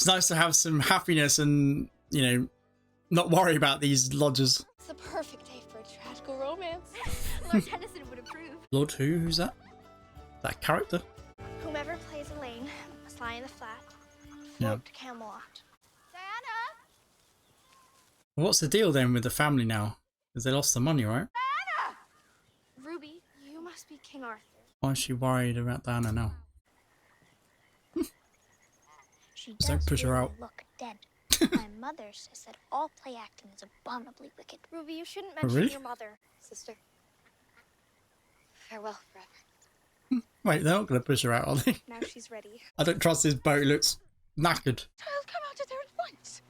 It's nice to have some happiness and, you know, not worry about these lodgers. It's the perfect day for a tragical romance. Lord Tennyson would approve. Lord who? Who's that? That character? Whomever plays Elaine must lie in the flat. Yeah. Float to Camelot. Diana! What's the deal then with the family now? Because they lost the money, right? Diana! Ruby, you must be King Arthur. Why is she worried about Diana now? She Just don't push her out. Look dead. My mother says that all play acting is abominably wicked. Ruby, you shouldn't mention really? your mother. Sister. Farewell forever. Wait, they're not going to push her out, are they? Now she's ready. I don't trust this boat. It looks knackered. Child, come out of there at once.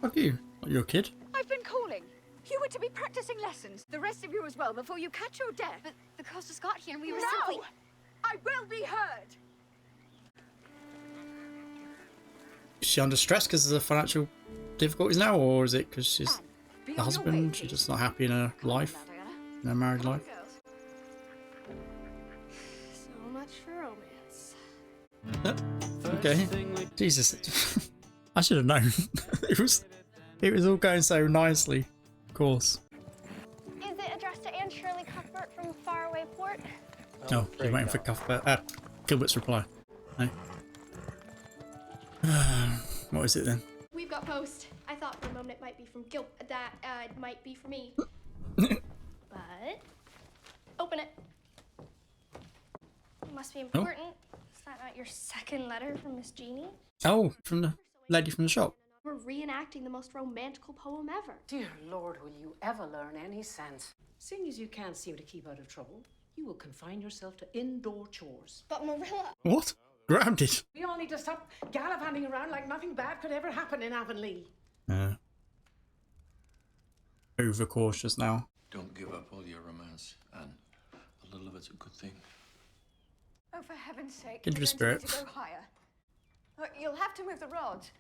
Fuck you. What, you're a kid? I've been calling. You were to be practicing lessons. The rest of you as well, before you catch your death. But the coast has got here and we were No! simply... I will be heard. Is she under stress because of the financial difficulties now, or is it because she's Be the on your way, husband? She's please. just not happy in her life, Now, Diana. in her married life? Girls. So much for romance. Okay. Jesus. I should have known. it was all going so nicely. Of course. Is it addressed to Anne Shirley Cuthbert from Faraway Port? Oh, you're waiting for Gilbert's reply. No. What is it then? We've got post. I thought for a moment it might be from it might be for me. But open it. It must be important. Is that not your second letter from Miss Jeannie? Oh, from the lady from the shop. We're reenacting the most romantical poem ever. Dear Lord, will you ever learn any sense? Seeing as you can't seem to keep out of trouble, you will confine yourself to indoor chores. But Marilla... What? Grounded. We all need to stop gallivanting around like nothing bad could ever happen in Avonlea. Overcautious now. Don't give up all your romance, and a little of it's a good thing. Oh, for heaven's sake. Kindred you're going to spirit. need to go higher. Oh, you'll have to move the rods.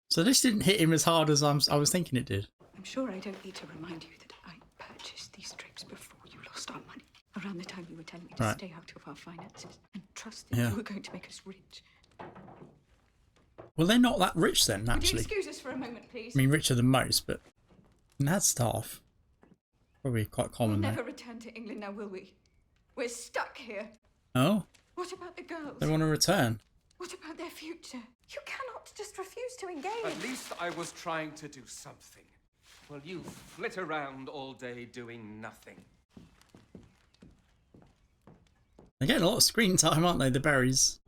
So this didn't hit him as hard as I was thinking it did. I'm sure I don't need to remind you that I purchased these strips before you lost our money. Around the time you were telling me to stay out of our finances and trust that you were going to make us rich. Well, they're not that rich then, Would you actually. excuse us for a moment, please? I mean, richer than most, but had staff. Probably quite We'll common never there. return to England now, will we? We're stuck here. Oh, What about the girls? they want to return. What about their future? You cannot just refuse to engage. At least I was trying to do something. Well, you flit around all day doing nothing. They're getting a lot of screen time, aren't they, the berries?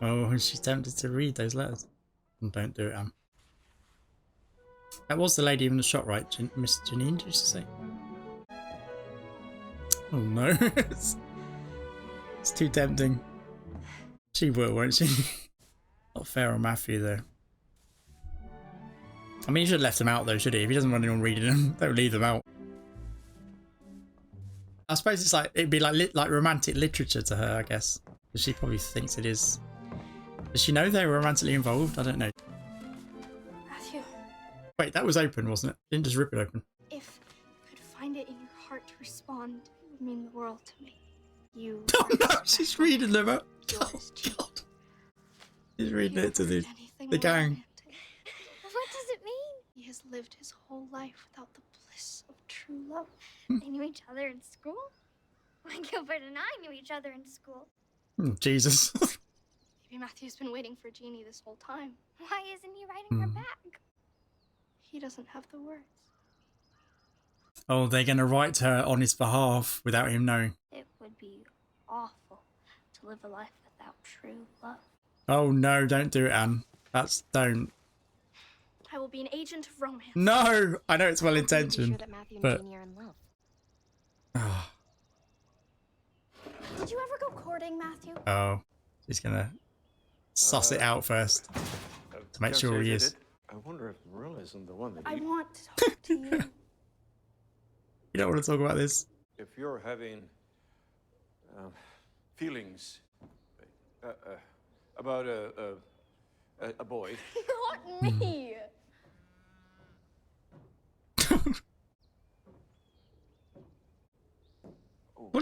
Oh, she's tempted to read those letters. Don't do it, Anne. That was the lady in the shop, right? Miss Janine, did you say? Oh no. it's too tempting. She will, won't she? Not fair on Matthew, though. I mean, he should have left them out, though, should he? If he doesn't want anyone reading them, don't leave them out. I suppose it's like, it'd be like romantic literature to her, I guess. She probably thinks it is. Does she know they were romantically involved? I don't know. Matthew, Wait, that was open, wasn't it? Didn't just rip it open. if you could find it in your heart to respond, it would mean the world to me. You... Oh no, she's reading them out. Oh Yours, Jean. god. She's reading it to the Anything the more gang. romantic. What does it mean? He has lived his whole life without the bliss of true love. They knew each other in school? Why, Gilbert and I knew each other in school. Jesus. Maybe Matthew's been waiting for Jeannie this whole time. Why isn't he writing her back? He doesn't have the words. Oh, they're going to write to her on his behalf without him knowing. It would be awful to live a life without true love. Oh no, don't do it, Anne. Don't. I will be an agent of romance. No! I know it's well Sure intentioned, that Matthew and but... Jeannie are in love. Oh, Did you ever go courting, Matthew? oh. She's going to suss it out first to make sure he is. I wonder if Marilla isn't the one that I want to talk to you. You don't want to talk about this? if you're having feelings about a boy. Not me.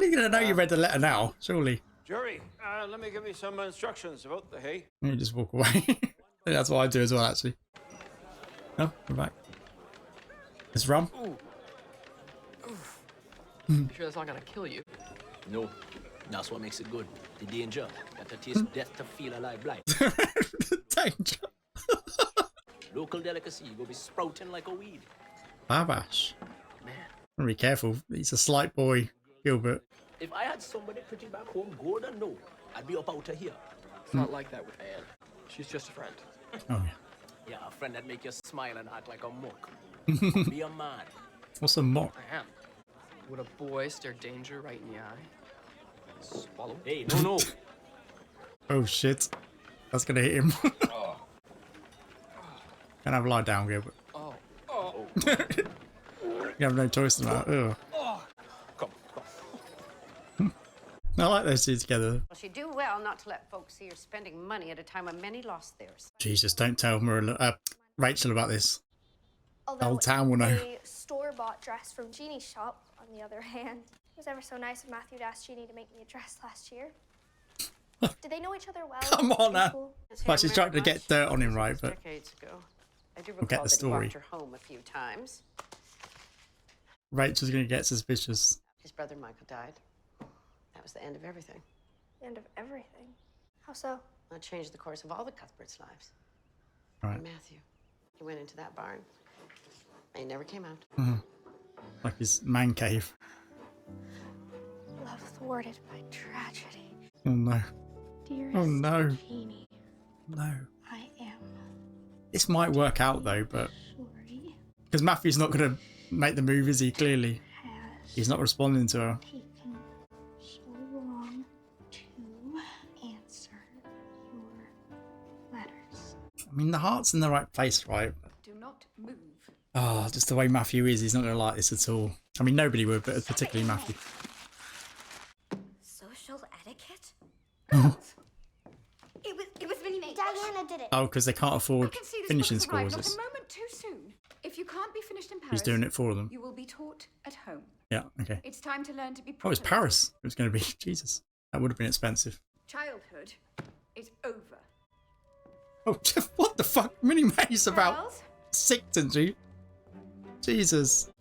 Surely you're going to know you read the letter now. Surely. Jury, let me give you some instructions about the hay. You just walk away. I think that's what I do as well, actually. Oh, we're back. It's rum. You sure that's not gonna kill you? No, that's what makes it good. The danger. Got to taste death to feel alive blind. Danger. Local delicacy. You go be sprouting like a weed. Babash. Man. Be careful. He's a slight boy, Gilbert. If I had somebody pretty back home, Gordon, no, I'd be up out of here. It's not like that with Anne. She's just a friend. Oh, yeah. Yeah, a friend that make you smile and act like a mook. Be a man. What's a mock? I am. Would a boy stare danger right in the eye? Swallow? Hey, no. Oh, shit. That's going to hit him. Can I have a lie down, Gilbert? Oh. You have no choice in that. Ugh. Come. I like those two together. Well, she'd do well not to let folks see her spending money at a time when many lost theirs. Jesus, don't tell Rachel about this. The Although whole town will know. a store-bought dress from Jeannie's shop, on the other hand, it was ever so nice of Matthew to ask Jeannie to make me a dress last year. Did they know each other well? Come on now. School? Well, she's trying to get dirt on him, right? But Decades ago. I do we'll get recall the that he story. walked her home a few times. Rachel's going to get suspicious. His brother Michael died. That was the end of everything. The end of everything. How so? That changed the course of all the Cuthberts' lives. Right. And Matthew. He went into that barn. And he never came out. Like his man cave. Love thwarted by tragedy. Oh no. Dearest Oh no. Jeannie, No. I am This might work out though, but sorry. because Matthew's not going to make the move, is he? Clearly. Has He's not responding to her. taken so long to answer your letters. I mean, the heart's in the right place, right? Do not move. Oh, just the way Matthew is, he's not going to like this at all. I mean, nobody would, but particularly Matthew. Social etiquette? It was Minnie Mae. Diana did it. Oh, because they can't I afford can see this finishing book's arrived schools. not a moment too soon. If you can't be finished in Paris, He's doing it for them. you will be taught at home. Yeah, okay. It's time to learn to be Oh, it's properly- Paris. It was going to be. Jesus. That would have been expensive. Childhood is over. Oh, what the fuck? Minnie Mae's about Girls, sick, isn't she? Jesus.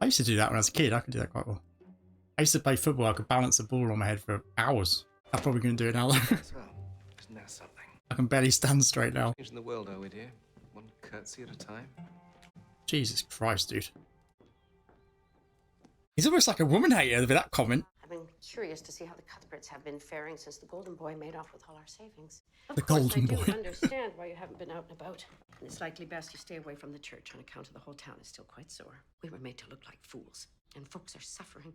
I used to do that when I was a kid. I could do that quite well. I used to play football. I could balance a ball on my head for hours. I'm probably going to do it now. Well, isn't that something? I can barely stand straight now. Changing the world, are we, dear? One curtsy at a time. Jesus Christ, dude. He's almost like a woman hater with that comment. I've been curious to see how the Cuthberts have been faring since the Golden Boy made off with all our savings. Of The course, Golden I do Boy. understand why you haven't been out and about. And it's likely best you stay away from the church on account of the whole town is still quite sore. We were made to look like fools, and folks are suffering.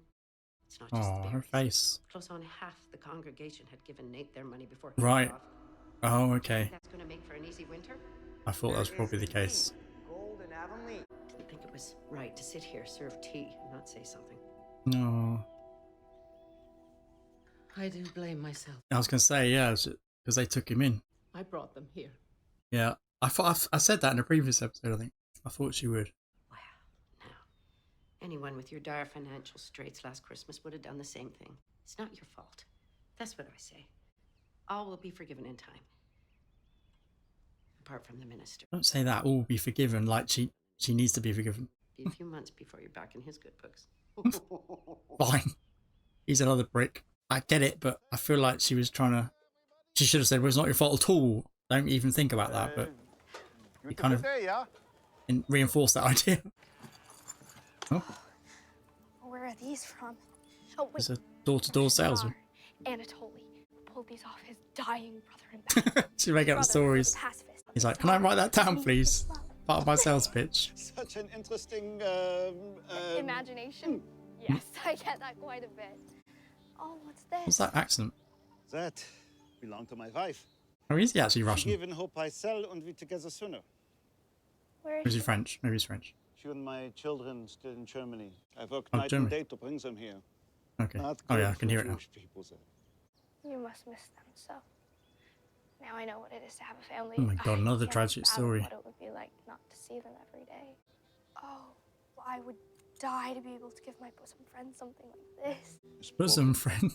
It's not just Oh, the her berries. face. Close on half the congregation had given Nate their money before he Right. went off. Oh, okay. That's going to make for an easy winter. I thought that was probably the case. Didn't think it was right to sit here, serve tea, and not say something. No. I do blame myself. I was going to say, yeah, because they took him in. I brought them here. Yeah. I thought I said that in a previous episode, I think. I thought she would. Well, now, anyone with your dire financial straits last Christmas would have done the same thing. It's not your fault. That's what I say. All will be forgiven in time. Apart from the minister. Don't say that. All will be forgiven. Like she needs to be forgiven. Be a few months before you're back in his good books. Fine. He's another brick. I get it, but I feel like she was trying to... She should have said, well, it's not your fault at all. Don't even think about that, but... You kind of reinforced that idea. Oh, Where are these from? Oh, wait. there's a door-to-door salesman. Anatoly pulled these off his dying brother in battle. She's making up Brother stories. was a pacifist. He's like, can I write that down, please? Part of my sales pitch. Such an interesting Imagination? Yes, I get that quite a bit. Oh, what's this? What's that accent? That belonged to my wife. Oh, is he actually She Russian? given hope I sell and we together sooner. Where Or is he French? Maybe he's French. She and my children still in Germany. I worked Oh, night Germany. and day to bring them here. Okay. Not Oh, yeah, good I can for hear it now. Jewish people there. You must miss them so. Now I know what it is to have a family. Oh my God, I another can't tragic fathom story. What it would be like not to see them every day. Oh, why would die to be able to give my bosom friend something like this. Bosom friend.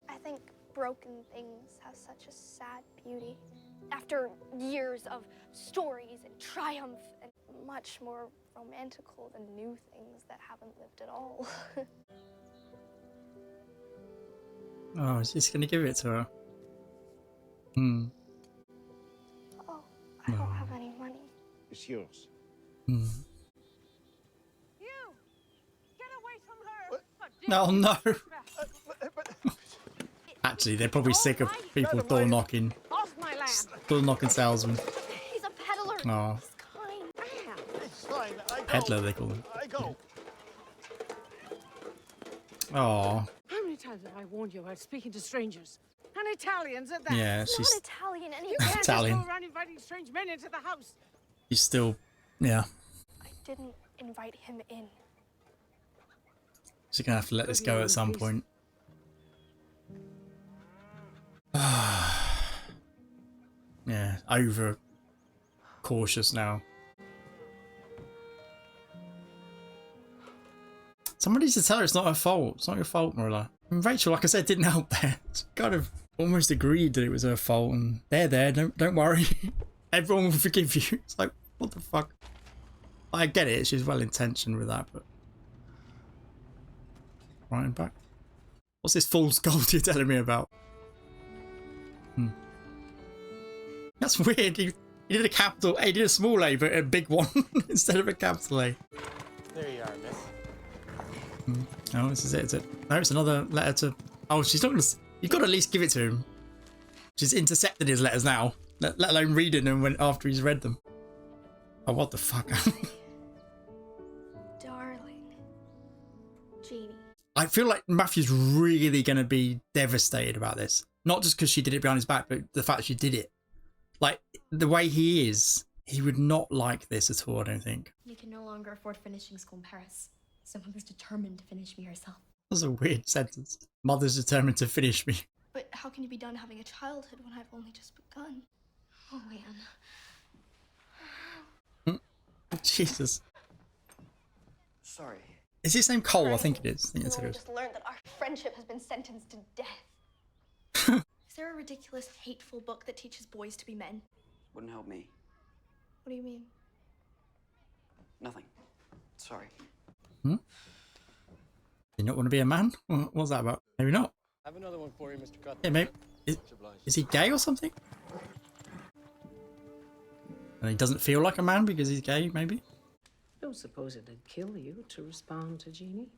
I think broken things have such a sad beauty. After years of stories and triumph and much more romantical than new things that haven't lived at all. Oh, is he gonna give it to her? Hmm. Oh, I don't have any money. It's yours. Hmm. You! Get away from her! No, no. Actually, they're probably sick of people door knocking salesmen. He's a peddler. Oh, It's fine. peddler they call them. I go. Oh, How many times have I warned you about speaking to strangers? And Italians at that. yeah, It's she's not Italian You anymore. can't Italian. just go around inviting strange men into the house. she's still, yeah. I didn't invite him in. She's gonna have to let this go at some point. Yeah, over cautious now. Somebody should tell her it's not her fault. It's not your fault, Marilla. And Rachel, like I said, didn't help there. She kind of almost agreed that it was her fault, and they're there. Don't worry. Everyone will forgive you. It's like, what the fuck? I get it. She's well intentioned with that, but right back. What's this fool's gold you're telling me about? That's weird. He did a capital A, he did a small A, but a big one instead of a capital A. There you are, miss. Oh, this is it. Is it? No, it's another letter to. Oh, she's not gonna. You've got to at least give it to him. She's intercepted his letters now, let alone reading them when after he's read them. Oh, what the fuck? Darling. Jeannie. I feel like Matthew's really gonna be devastated about this. Not just because she did it behind his back, but the fact she did it. Like, the way he is, he would not like this at all, I don't think. You can no longer afford finishing school in Paris, so Mother's determined to finish me herself. That's a weird sentence. Mother's determined to finish me. But how can you be done having a childhood when I've only just begun? Oh, Anne. Jesus. Sorry. Is his name Cole? I think it is. I think that's I what it is. just learned that our friendship has been sentenced to death. Is there a ridiculous, hateful book that teaches boys to be men? Wouldn't help me. What do you mean? Nothing. Sorry. You not want to be a man? What's that about? Maybe not. I have another one for you, Mr. Cutler. Yeah, maybe. Is he gay or something? And he doesn't feel like a man because he's gay, maybe? Don't suppose it'd kill you to respond to Jeannie?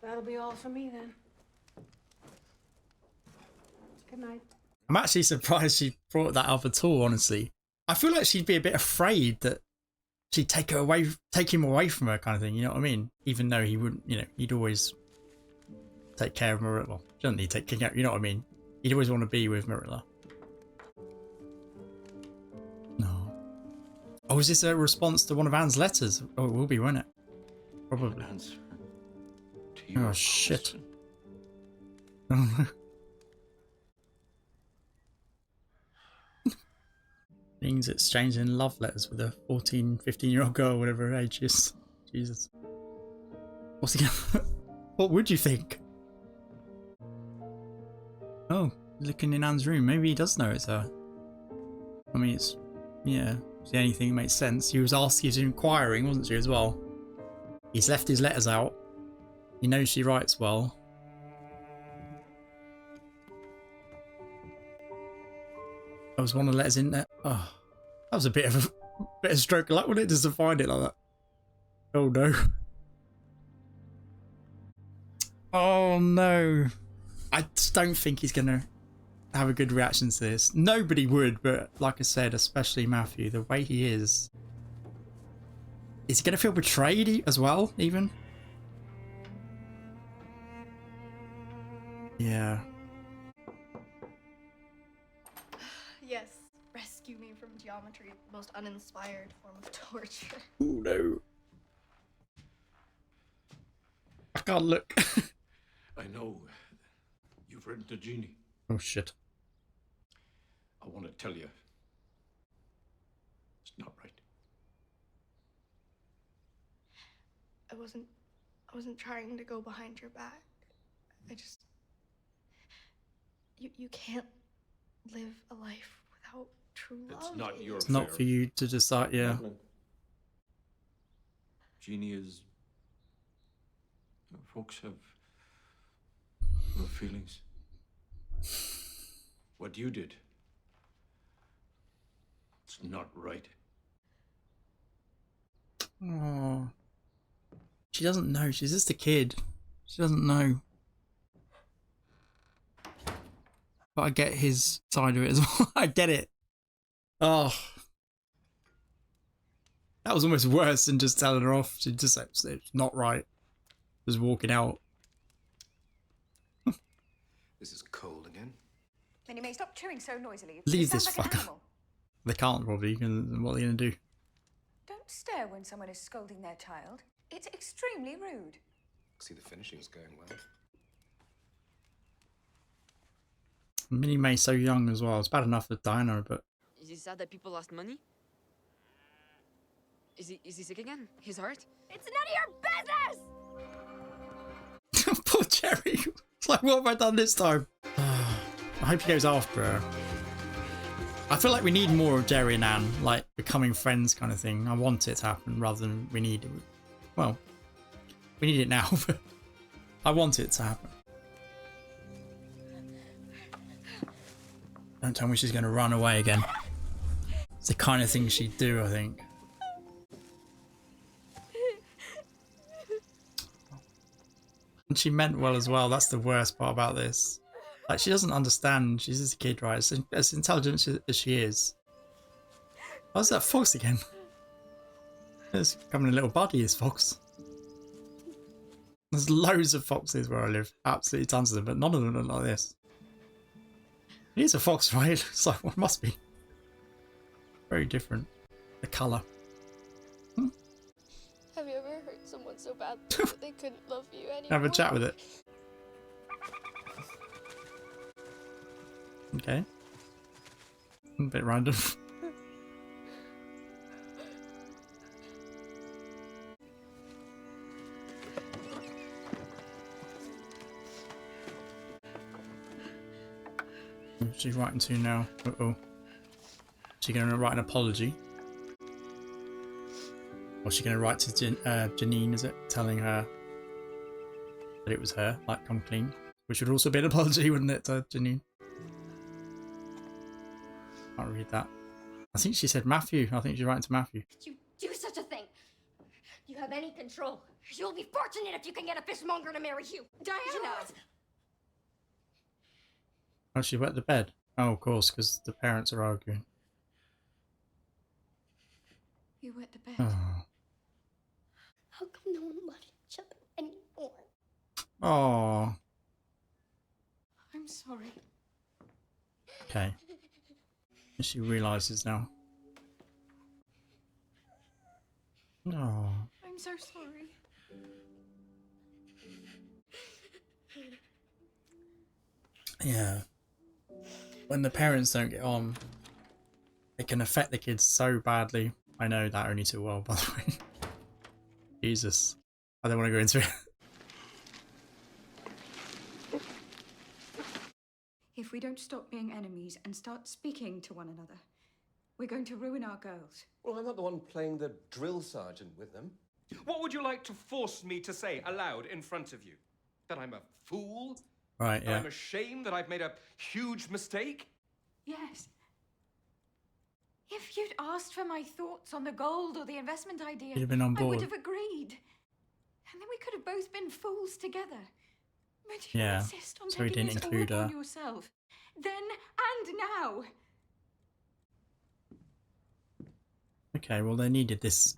That'll be all for me then. Good night. I'm actually surprised she brought that up at all, honestly. I feel like she'd be a bit afraid that she'd take him away from her kind of thing, you know what I mean? Even though he wouldn't, you know, he'd always take care of Marilla. Well, she doesn't need to take care, you know what I mean? He'd always want to be with Marilla. No. Oh, is this a response to one of Anne's letters? Oh, it will be, won't it? Probably. Answer to your Oh, shit. Things exchanging love letters with a 14, 15-year-old girl, whatever her age is. Jesus. What's he gonna... What would you think? Oh, looking in Anne's room. Maybe he does know it's her. I mean, it's... Yeah, it's the only thing that makes sense. He was asking, he was inquiring, wasn't she, as well? He's left his letters out. He knows she writes well. There was one of the letters in there. Oh, that was a bit of a stroke of luck, wasn't it, just to find it like that? Oh no. Oh no. I just don't think he's gonna have a good reaction to this. Nobody would, but like I said, especially Matthew, the way he is he gonna feel betrayed as well, even? Yeah. Yes, rescue me from geometry, the most uninspired form of torture. Oh no. I can't look. I know. You've written to Jeannie. Oh shit. I want to tell you. It's not right. I wasn't trying to go behind your back. I just... You can't live a life without true love. It's not your It's not for you to decide, yeah. Jeannie is... Folks have feelings. What you did, it's not right. Oh, she doesn't know. She's just a kid. She doesn't know. But I get his side of it as well. I get it. Oh, that was almost worse than just telling her off. She just it's not right. Just walking out. This is cold again. Then you may stop chewing so noisily. Leave You sound this like an fucker. animal. They can't probably. What are they going to do? Don't stare when someone is scolding their child. It's extremely rude. See, the finishing's going well. Minnie May's so young as well. It's bad enough with Diana, but... Is he sad that people lost money? Is he sick again? His heart? It's none of your business! Poor Jerry. It's like, what have I done this time? I hope he goes after her. I feel like we need more of Jerry and Anne, like becoming friends kind of thing. I want it to happen rather than we need it. Well, we need it now, but I want it to happen. Don't tell me she's going to run away again. It's the kind of thing she'd do, I think. And she meant well as well. That's the worst part about this. Like, she doesn't understand. She's just a kid, right? As intelligent as she is. How's that fox again? It's becoming a little buddy, this fox. There's loads of foxes where I live. Absolutely tons of them, but none of them look like this. It is a fox, right? It's like, well, it must be. Very different. The colour. Have you ever hurt someone so badly that they couldn't love you anymore? Have a chat with it. Okay. A bit random. What's she writing to now? Uh-oh. Is she going to write an apology? Or is she going to write to Janine, is it? Telling her that it was her, like, come clean. Which would also be an apology, wouldn't it, to Janine? Can't read that. I think she said Matthew. I think she's writing to Matthew. You do such a thing. You have any control. You'll be fortunate if you can get a fishmonger to marry you. Diana! Oh, she wet the bed. Oh, of course, because the parents are arguing. You wet the bed. Oh. How come no one loves each other anymore? Oh. I'm sorry. Okay. She realises now. Oh. I'm so sorry. Yeah. When the parents don't get on, it can affect the kids so badly. I know that only too well, by the way. Jesus. I don't want to go into it. If we don't stop being enemies and start speaking to one another, we're going to ruin our girls. Well, I'm not the one playing the drill sergeant with them. What would you like to force me to say aloud in front of you? That I'm a fool? Right, That yeah. I'm ashamed that I've made a huge mistake? Yes. If you'd asked for my thoughts on the gold or the investment idea, You'd have been on I board. would have agreed. And then we could have both been fools together. But you Yeah, insist on so he taking didn't this all include upon her. yourself. Then and now. Okay, well, they needed this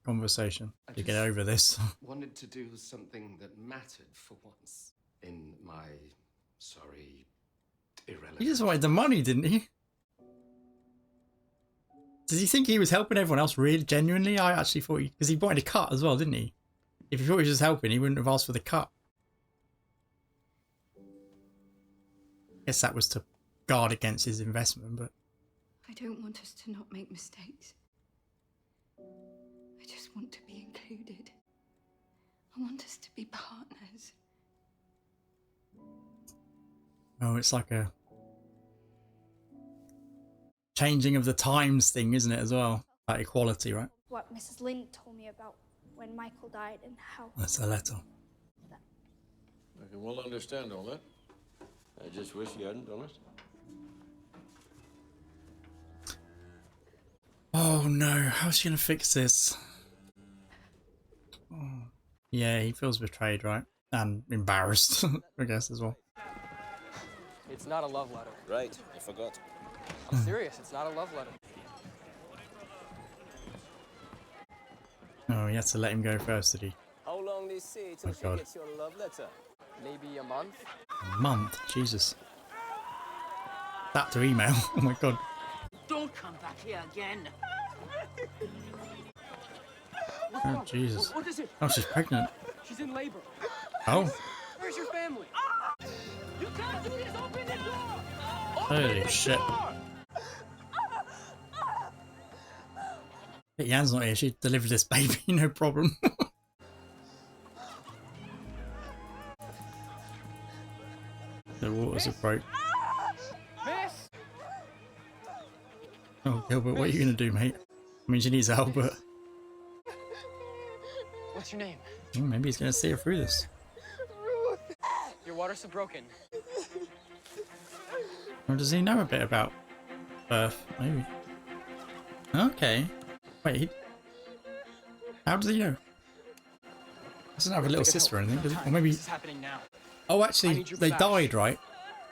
conversation to get over this. Wanted to do something that mattered for once in my sorry, irrelevant. He just wanted the money, didn't he? Does he think he was helping everyone else really genuinely? I actually thought he... Because he wanted a cut as well, didn't he? If he thought he was just helping, he wouldn't have asked for the cut. I guess that was to guard against his investment, but... I don't want us to not make mistakes. I I just want to be included. I want us to be partners. Oh, it's like a changing of the times thing, isn't it, as well? That equality, right? What Mrs. Lynn told me about when Michael died and how... That's a letter. I can well understand all that. I just wish you hadn't done it. Oh no, how's she gonna fix this? Oh. Yeah, he feels betrayed, right? And embarrassed, I guess, as well. It's not a love letter. Right, I forgot. I'm serious, it's not a love letter. Oh, he had to let him go first, did he? How long they say till Oh, she God. gets your love letter? Maybe a month? A month? Jesus. That to email? Oh my God. Don't come back here again. Oh, Jesus. What is it? Oh, she's pregnant. She's in labor. Oh. Where's your family? You can't do this! Open the door! Holy shit. But Yan's not here. She delivered this baby, no problem. The waters are broke. Miss! Oh, Gilbert, what are you going to do, mate? I mean, she needs help, but What's your name? maybe he's going to see her through this. Your water's so broken. Or does he know a bit about birth? Maybe. Okay. Wait, how does he know? He doesn't have a little sister or anything, does he? Or maybe... This is happening now. Oh, actually, they died, right?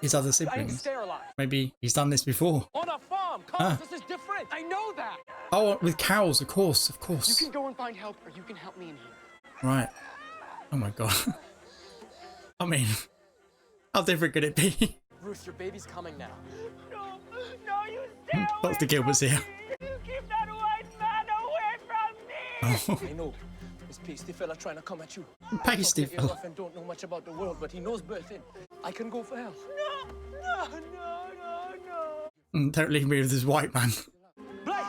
His other I need to siblings. stay alive. Maybe he's done this before. On a farm! Huh. This is different! I know that! Oh, with cows, of course, of You course. can go and find help, or you can help me in here. Right. Oh my God. I mean, how different could it be? Ruth, your baby's coming now. No, you stay Dr. Gilbert's here. You keep that white man away from me! Oh. I know. This pasty fella trying to come at you. Pasty Fuck, fella. rough and don't know much about the world, but he knows birthing. I can go for help. No. Don't leave me with this white man. Blythe!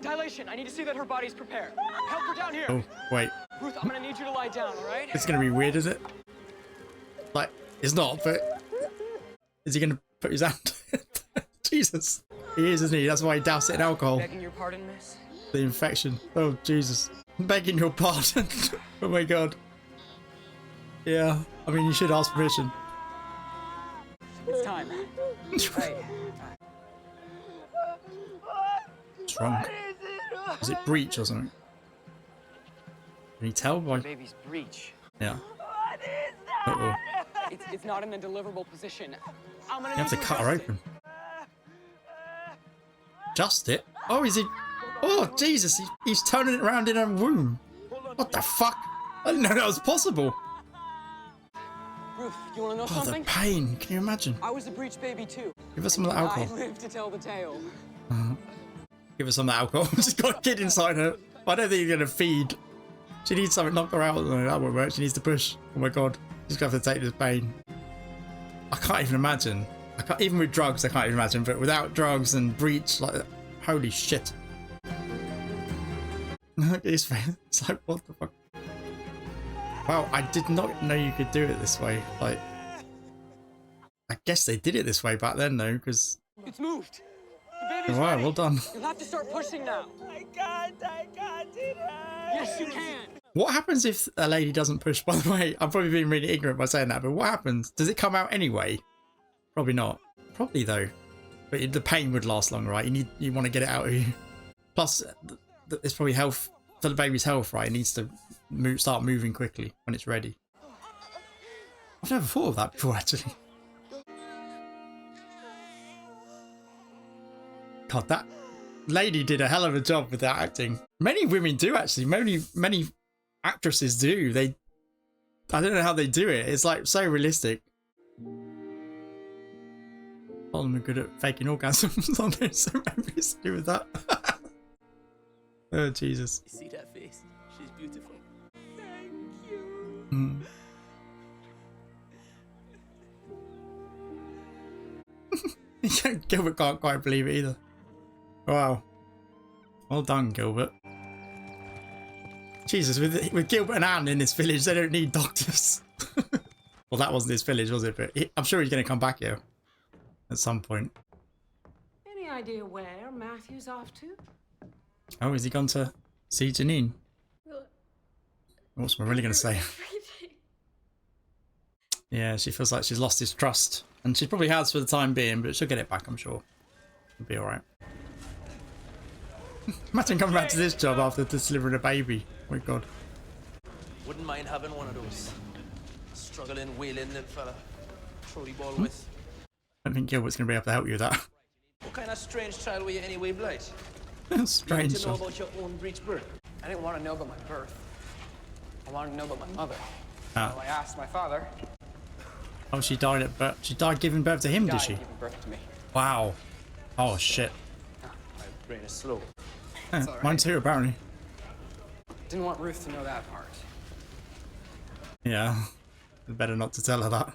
Dilation, I need to see that her body's prepared. Help her down here! Oh, wait. Ruth, I'm gonna need you to lie down, alright? It's going to be weird, is it? Like, it's not, but... Is he going to put his hand... Jesus. He is, isn't he? That's why he doused it in alcohol. Begging your pardon, miss? The infection. Oh, Jesus. I'm begging your pardon. Oh my God. Yeah. I mean, you should ask permission. It's time. Right. What's wrong? Is it breach or something? Can you tell by... Baby's breech. Yeah. Uh-oh. It's not in a deliverable position. I'm gonna You have to need cut her adjust open. Just it? Oh, is he... Oh, Jesus. He's turning it around in her womb. What the fuck? I didn't know that was possible. Ruth, you wanna know Oh, the something? pain. Can you imagine? I was a breech baby too. Give us some of that alcohol. I live to tell the tale. Give her some of that alcohol. She's got a kid inside her. I don't think you're going to feed. She needs something, knock her out. No, that won't work. She needs to push. Oh my God. She's going to have to take this pain. I can't even imagine. I can't, even with drugs, I can't even imagine. But without drugs and breach, like, holy shit. Look at his face. It's like, what the fuck? Wow, I did not know you could do it this way. Like, I guess they did it this way back then, though, because... It's moved. The baby's Wow, ready. well done. You'll have to start pushing now. I can't, it hurts. Yes, you can. What happens if a lady doesn't push? By the way, I'm probably being really ignorant by saying that, but what happens? Does it come out anyway? Probably not. Probably though. But the pain would last longer, right? You want to get it out of you. Plus, it's probably health for the baby's health, right? It needs to start moving quickly when it's ready. I've never thought of that before, actually. God, that lady did a hell of a job with that acting. Many women do, actually. Many actresses do. I don't know how they do it. It's like so realistic. All of them are good at faking orgasms. I know so many to do with that. Oh, Jesus. You see that face? She's beautiful. Mm. Gilbert can't quite believe it either. Wow. Well done, Gilbert. Jesus, with Gilbert and Anne in this village, they don't need doctors. Well, that wasn't his village, was it? But I'm sure he's going to come back here at some point. Any idea where Matthew's off to? Oh, has he gone to see Janine? What's I really going to say? Yeah, she feels like she's lost his trust. And she probably has for the time being, but she'll get it back, I'm sure. It'll be alright. Imagine coming back to this job after delivering a baby. Oh my god. Wouldn't mind having one of those struggling, wailing little fella. Throw the ball with. I don't think Gilbert's going to be able to help you with that. What kind of strange child were you anyway, Blight? Strange. You need to know about your own breech birth. I didn't want to know about my birth. I wanted to know about my mother. Ah. So I asked my father. Oh, she died at birth. She died giving birth to him, did she? Giving birth to me. Wow. Oh shit. My brain is slow. Mine too, apparently. Didn't want Ruth to know that part. Yeah. Better not to tell her that.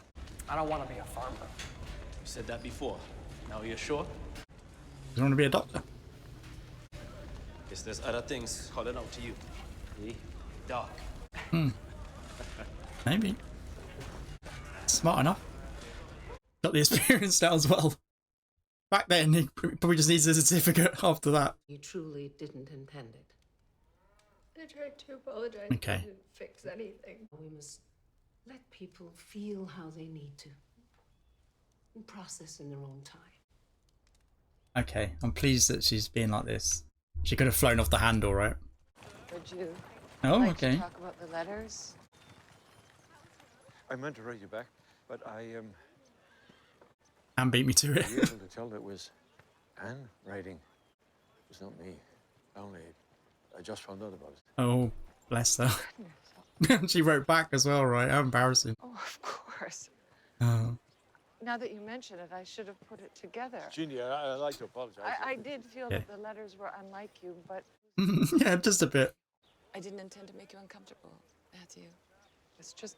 I don't want to be a farmer. You said that before. Now you're sure? You want to be a doctor? Guess there's other things calling out to you. Dark. Maybe. Smart enough. Got the experience now as well. Back then, he probably just needs a certificate after that. You truly didn't intend it. I tried to apologize. Okay. But it didn't fix anything. We must let people feel how they need to. And process in their own time. Okay, I'm pleased that she's being like this. She could have flown off the handle, right? Would you Oh, okay. to talk about the letters? I meant to write you back, but I Anne beat me to it. were you able to tell that it was Anne writing? It was not me. I just found out about it. Oh, bless her. She wrote back as well, right? How embarrassing. Oh, of course. Oh. Now that you mention it, I should have put it together. Jeannie, I'd like to apologize. I did feel that the letters were unlike you, but... Yeah, just a bit. I didn't intend to make you uncomfortable, Matthew. It's just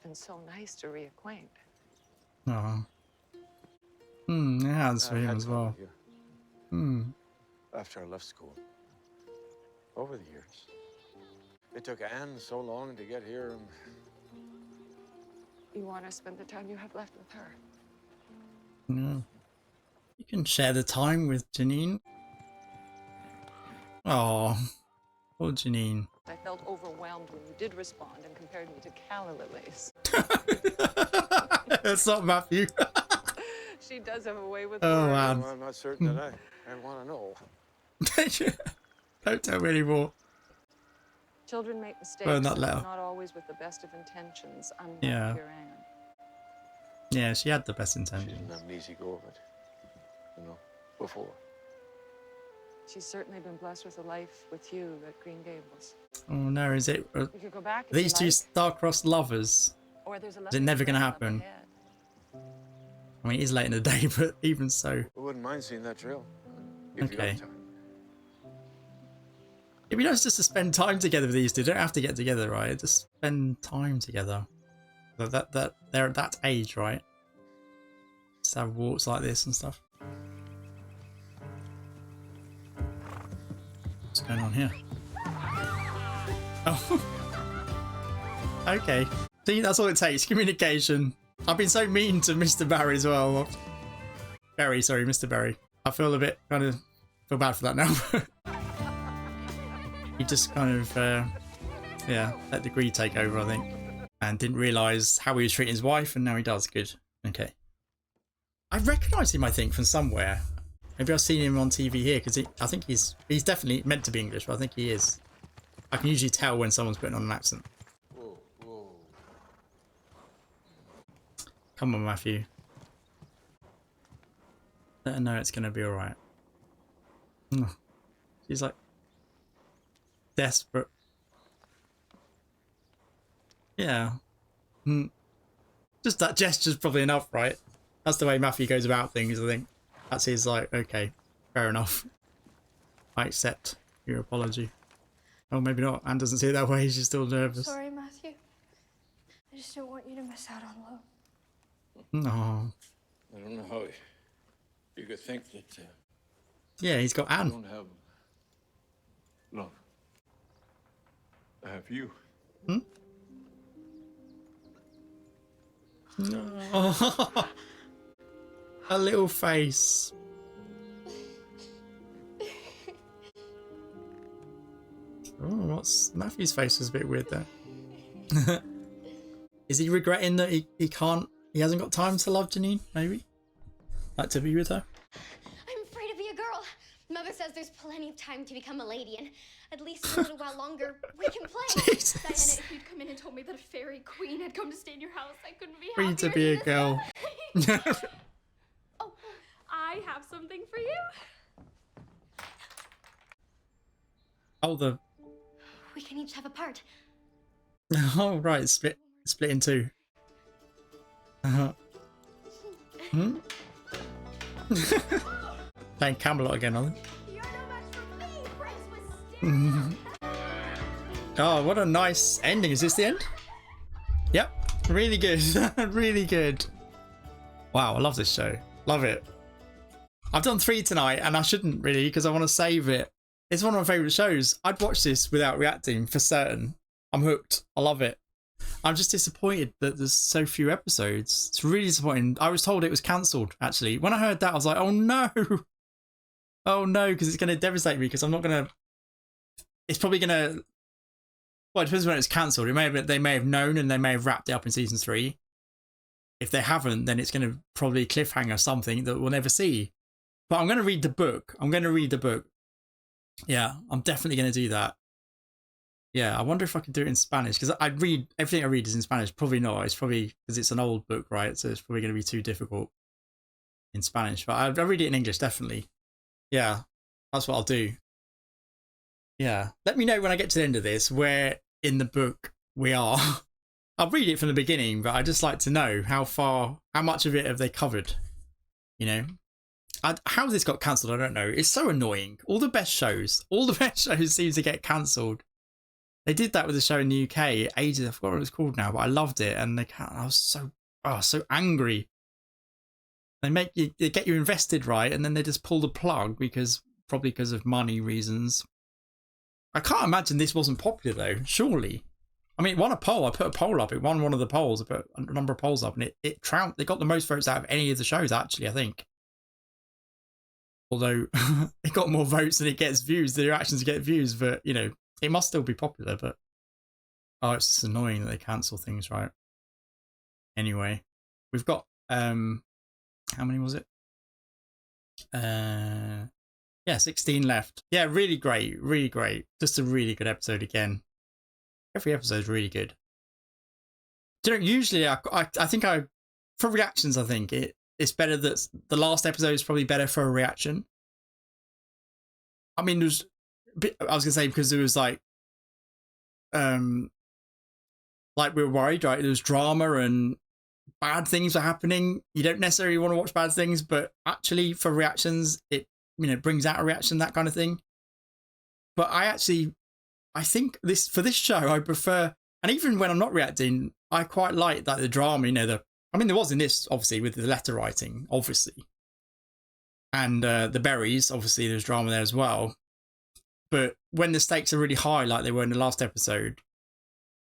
been so nice to reacquaint. Oh. It has for him as well. After I left school. Over the years. It took Anne so long to get here. You want to spend the time you have left with her? No. You can share the time with Janine. Oh, poor Janine. I felt overwhelmed when you did respond and compared me to Calla Lilies. It's not Matthew. She does have a way with Oh, words. man. Well, I'm not certain that I want to know. Don't tell me anymore. Children make mistakes, Well, that and letter. not always with the best of intentions. I'm not Yeah. your Anne. Yeah, she had the best She intentions. didn't have an easy go of it. Before. She's certainly been blessed with a life with you at Green Gables. Oh no, is it? We could go back if These you two like. star-crossed lovers? Or there's a Is it never going to happen? I mean, it is late in the day, but even so. I wouldn't mind seeing that trail. If you Okay. have time. It'd be nice just to spend time together with these two. Don't have to get together, right? Just spend time together. That they're at that age, right? Just have walks like this and stuff. What's going on here? Oh. Okay. See, that's all it takes. Communication. I've been so mean to Mr. Barry as well. Barry, sorry, Mr. Barry. I feel a bit feel bad for that now. He just kind of, yeah, let the greed take over, I think. And didn't realise how he was treating his wife, and now he does. Good. Okay. I recognise him, I think, from somewhere. Maybe I've seen him on TV here, because I think he's definitely meant to be English, but I think he is. I can usually tell when someone's putting on an accent. Whoa, whoa. Come on, Matthew. Let her know it's going to be alright. She's like desperate. Yeah. Just that gesture's probably enough, right? That's the way Matthew goes about things, I think. That's his like, okay, fair enough. I accept your apology. Oh, maybe not. Anne doesn't see it that way. She's still nervous. Sorry, Matthew. I just don't want you to miss out on love. No. I don't know how you could think that. Yeah, he's got I Anne. don't have love. I have you. Hmm? No. A little face. Oh, what's Matthew's face was a bit weird there. Is he regretting that he hasn't got time to love Janine, maybe? Like to be with her? I'm free to be a girl. Mother says there's plenty of time to become a lady, and at least in a little while longer, we can play. Diana, if you'd come in and told me that a fairy queen had come to stay in your house, I couldn't be happier. Free to be a girl. Oh, I have something for you. Oh, We can each have a part. oh, right, split in two. Hmm? Playing Camelot again, I think. Oh, what a nice ending. Is this the end? Yep. Really good. Really good. Wow, I love this show. Love it. I've done 3 tonight, and I shouldn't really because I want to save it. It's one of my favourite shows. I'd watch this without reacting for certain. I'm hooked. I love it. I'm just disappointed that there's so few episodes. It's really disappointing. I was told it was cancelled, actually. When I heard that, I was like, oh no. Oh no, because it's going to devastate me because I'm not going to... It's probably going to... Well, it depends when it's cancelled. They may have known and they may have wrapped it up in season 3. If they haven't, then it's going to probably cliffhanger something that we'll never see. But I'm going to read the book. Yeah, I'm definitely going to do that. Yeah, I wonder if I could do it in Spanish because I'd read everything I read is in Spanish. Probably not. It's probably because it's an old book, right? So it's probably going to be too difficult in Spanish. But I'll read it in English, definitely. Yeah, that's what I'll do. Yeah, let me know when I get to the end of this where in the book we are. I'll read it from the beginning, but I'd just like to know how much of it have they covered? You know, how this got cancelled, I don't know. It's so annoying. All the best shows seem to get cancelled. They did that with a show in the UK ages. I forgot what it was called now, but I loved it, and I was so angry. They get you invested, right, and then they just pull the plug probably because of money reasons. I can't imagine this wasn't popular though. Surely, I mean, it won a poll. I put a poll up. It won one of the polls. I put a number of polls up, and it got the most votes out of any of the shows. Actually, I think. Although it got more votes than it gets views, the reactions get views, but you know. It must still be popular, but oh, it's just annoying that they cancel things, right? Anyway, we've got how many was it? Yeah, 16 left. Yeah, really great, really great. Just a really good episode again. Every episode is really good. Do you know, usually I think for reactions, I think it's better that the last episode is probably better for a reaction. I mean, I was gonna say because there was like we were worried, right? There was drama and bad things were happening. You don't necessarily want to watch bad things, but actually for reactions, it brings out a reaction, that kind of thing. But I think for this show, I prefer, and even when I'm not reacting, I quite like the drama. There was in this obviously with the letter writing, obviously, and the berries. Obviously, there's drama there as well. But when the stakes are really high, like they were in the last episode,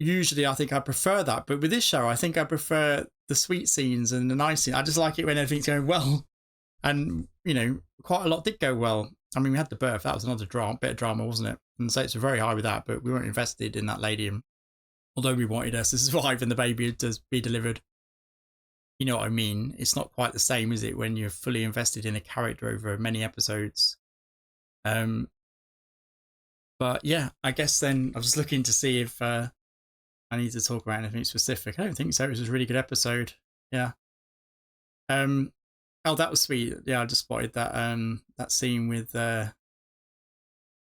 usually I think I prefer that. But with this show, I think I prefer the sweet scenes and the nice scenes. I just like it when everything's going well. And, quite a lot did go well. I mean, we had the birth. That was another bit of drama, wasn't it? And the stakes were very high with that, but we weren't invested in that lady. And although we wanted her to survive and the baby to be delivered, you know what I mean? It's not quite the same, is it, when you're fully invested in a character over many episodes? But yeah, I guess then I was just looking to see if I need to talk about anything specific. I don't think so. It was a really good episode. Yeah. Oh, that was sweet. Yeah, I just spotted that that scene with I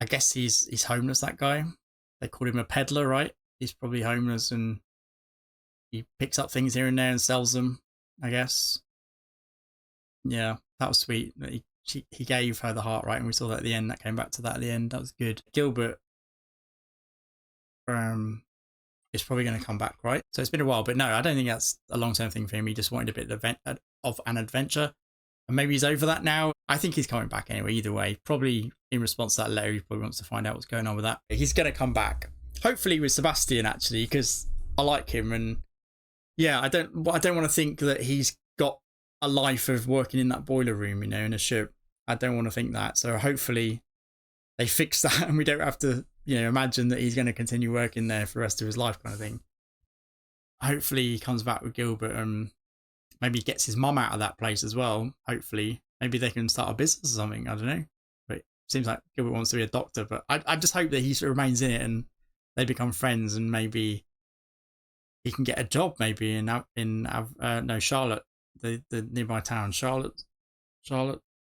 guess he's homeless, that guy. They called him a peddler, right? He's probably homeless and he picks up things here and there and sells them, I guess. Yeah, that was sweet. He gave her the heart, right? And we saw that at the end. That came back to that at the end. That was good. Gilbert is probably going to come back, right? So it's been a while, but no, I don't think that's a long-term thing for him. He just wanted a bit of an adventure. And maybe he's over that now. I think he's coming back anyway, either way. Probably in response to that letter, he probably wants to find out what's going on with that. He's going to come back, hopefully with Sebastian actually, because I like him, and yeah, I don't want to think that he's got a life of working in that boiler room, you know, in a ship. I don't want to think that. So hopefully they fix that and we don't have to, you know, imagine that he's going to continue working there for the rest of his life kind of thing. Hopefully he comes back with Gilbert and maybe gets his mum out of that place as well. Hopefully, maybe they can start a business or something. I don't know. But it seems like Gilbert wants to be a doctor, but I just hope that he remains in it and they become friends, and maybe he can get a job maybe in Charlotte, the nearby town, Charlottesville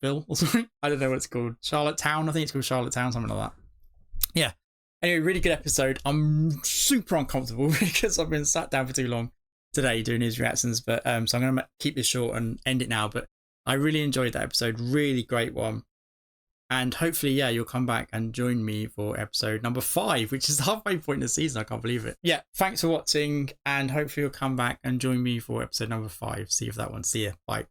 or something. I don't know what it's called. Charlottetown. I think it's called Charlottetown, something like that. Yeah. Anyway, really good episode. I'm super uncomfortable because I've been sat down for too long today doing his reactions, but so I'm going to keep this short and end it now. But I really enjoyed that episode. Really great one. And hopefully, yeah, you'll come back and join me for episode number 5, which is the halfway point in the season. I can't believe it. Yeah, thanks for watching, and hopefully you'll come back and join me for episode number 5. See you for that one. See ya. Bye.